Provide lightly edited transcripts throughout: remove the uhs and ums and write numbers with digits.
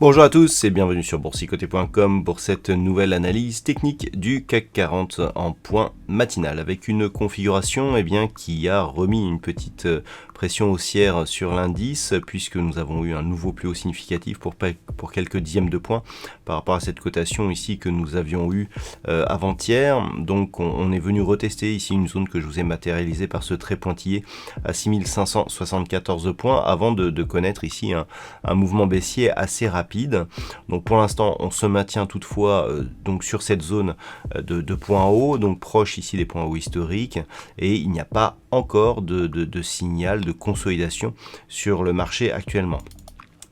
Bonjour à tous et bienvenue sur boursicoté.com pour cette nouvelle analyse technique du CAC 40 en point matinal avec une configuration qui a remis une petite pression haussière sur l'indice puisque nous avons eu un nouveau plus haut significatif pour quelques dixièmes de points par rapport à cette cotation ici que nous avions eu avant-hier. Donc on est venu retester ici une zone que je vous ai matérialisée par ce trait pointillé à 6574 points avant de connaître ici un mouvement baissier assez rapide. Donc pour l'instant on se maintient toutefois donc sur cette zone de points hauts, donc proche ici des points hauts historiques, et il n'y a pas encore de signal de consolidation sur le marché actuellement.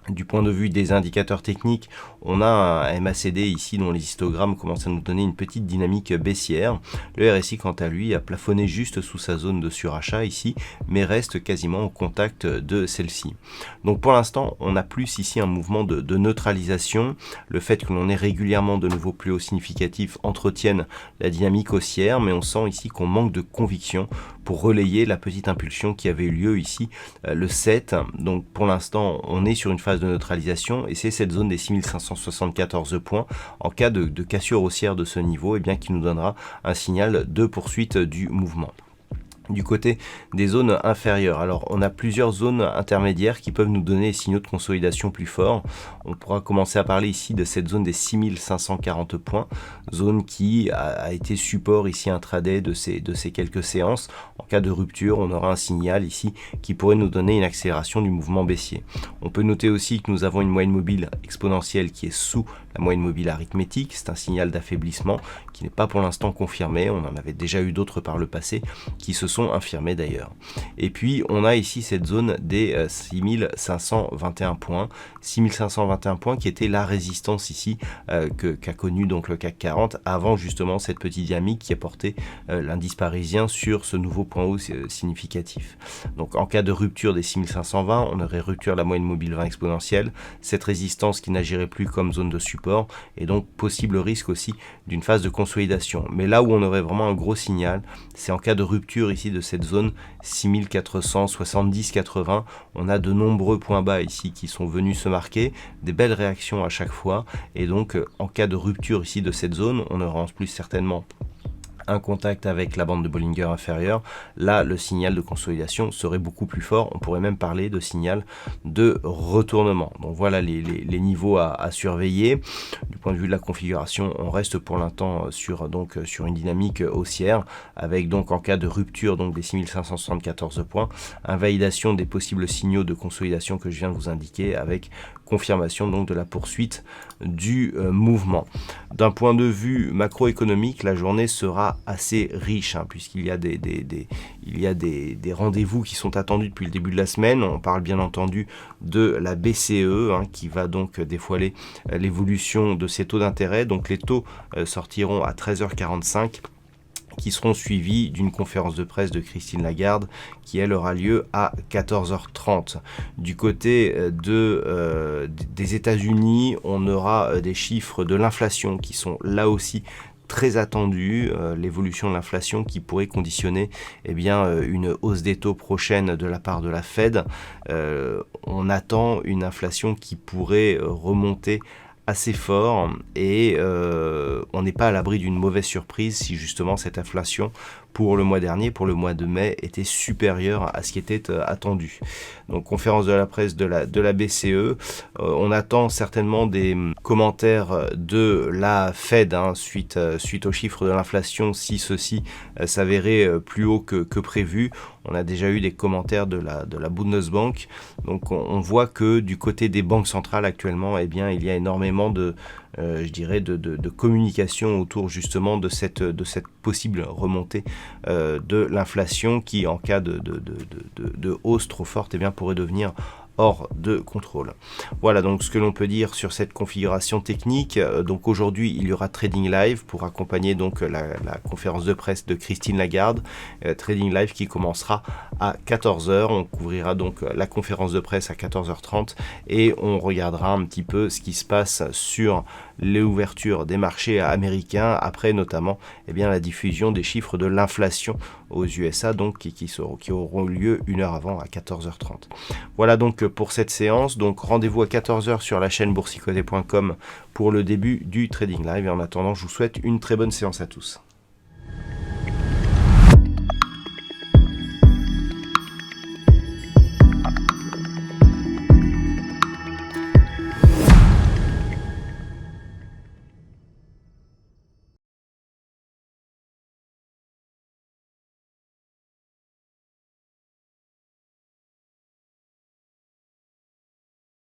Du point de vue des indicateurs techniques, on a un MACD ici dont les histogrammes commencent à nous donner une petite dynamique baissière. Le RSI quant à lui a plafonné juste sous sa zone de surachat ici, mais reste quasiment au contact de celle-ci. Donc pour l'instant, on a plus ici un mouvement de neutralisation. Le fait que l'on ait régulièrement de nouveaux plus hauts significatifs entretiennent la dynamique haussière, mais on sent ici qu'on manque de conviction pour relayer la petite impulsion qui avait eu lieu ici le 7. Donc pour l'instant, on est sur une phase de neutralisation et c'est cette zone des 6574 points en cas de cassure haussière de ce niveau qui nous donnera un signal de poursuite du mouvement. Du côté des zones inférieures, alors on a plusieurs zones intermédiaires qui peuvent nous donner des signaux de consolidation plus forts. On pourra commencer à parler ici de cette zone des 6540 points, zone qui a été support ici intraday de ces quelques séances. En cas de rupture, on aura un signal ici qui pourrait nous donner une accélération du mouvement baissier. On peut noter aussi que nous avons une moyenne mobile exponentielle qui est sous la moyenne mobile arithmétique. C'est un signal d'affaiblissement qui n'est pas pour l'instant confirmé. On en avait déjà eu d'autres par le passé qui se sont infirmés d'ailleurs. Et puis on a ici cette zone des 6521 points. 6521 points qui était la résistance ici qu'a connu donc le CAC 40 avant justement cette petite dynamique qui a porté l'indice parisien sur ce nouveau point haut significatif. Donc en cas de rupture des 6520, on aurait rupture de la moyenne mobile 20 exponentielle, cette résistance qui n'agirait plus comme zone de support et donc possible risque aussi d'une phase de consolidation. Mais là où on aurait vraiment un gros signal, c'est en cas de rupture ici de cette zone 6470-80. On a de nombreux points bas ici qui sont venus se marquer, des belles réactions à chaque fois et donc en cas de rupture ici de cette zone, on aura en plus certainement un contact avec la bande de Bollinger inférieure. Là le signal de consolidation serait beaucoup plus fort, on pourrait même parler de signal de retournement. Donc voilà les niveaux à surveiller. Du point de vue de la configuration, on reste pour l'instant sur une dynamique haussière avec donc en cas de rupture donc des 6574 points, invalidation des possibles signaux de consolidation que je viens de vous indiquer avec confirmation donc de la poursuite du mouvement. D'un point de vue macroéconomique, la journée sera assez riche puisqu'il y a des rendez-vous qui sont attendus depuis le début de la semaine. On parle bien entendu de la BCE qui va donc dévoiler l'évolution de ses taux d'intérêt. Donc les taux sortiront à 13h45. Qui seront suivis d'une conférence de presse de Christine Lagarde qui elle aura lieu à 14h30. Du côté des États-Unis, on aura des chiffres de l'inflation qui sont là aussi très attendus, l'évolution de l'inflation qui pourrait conditionner une hausse des taux prochaine de la part de la Fed. On attend une inflation qui pourrait remonter assez fort et on n'est pas à l'abri d'une mauvaise surprise si justement cette inflation pour le mois dernier, pour le mois de mai, était supérieure à ce qui était attendu. Donc conférence de la presse de la BCE, on attend certainement des commentaires de la Fed suite aux chiffres de l'inflation si ceci s'avérait plus haut que prévu. On a déjà eu des commentaires de la Bundesbank. Donc on voit que du côté des banques centrales actuellement, il y a énormément de communication autour justement de cette possible remontée de l'inflation qui en cas de hausse trop forte pourrait devenir hors de contrôle. Voilà donc ce que l'on peut dire sur cette configuration technique. Donc aujourd'hui il y aura Trading Live pour accompagner donc la conférence de presse de Christine Lagarde, Trading Live qui commencera à 14h. On couvrira donc la conférence de presse à 14h30 et on regardera un petit peu ce qui se passe sur l'ouverture des marchés américains après notamment la diffusion des chiffres de l'inflation aux USA donc qui auront lieu une heure avant à 14h30. Voilà donc pour cette séance. Donc rendez-vous à 14h sur la chaîne boursicoté.com pour le début du Trading Live et en attendant je vous souhaite une très bonne séance à tous.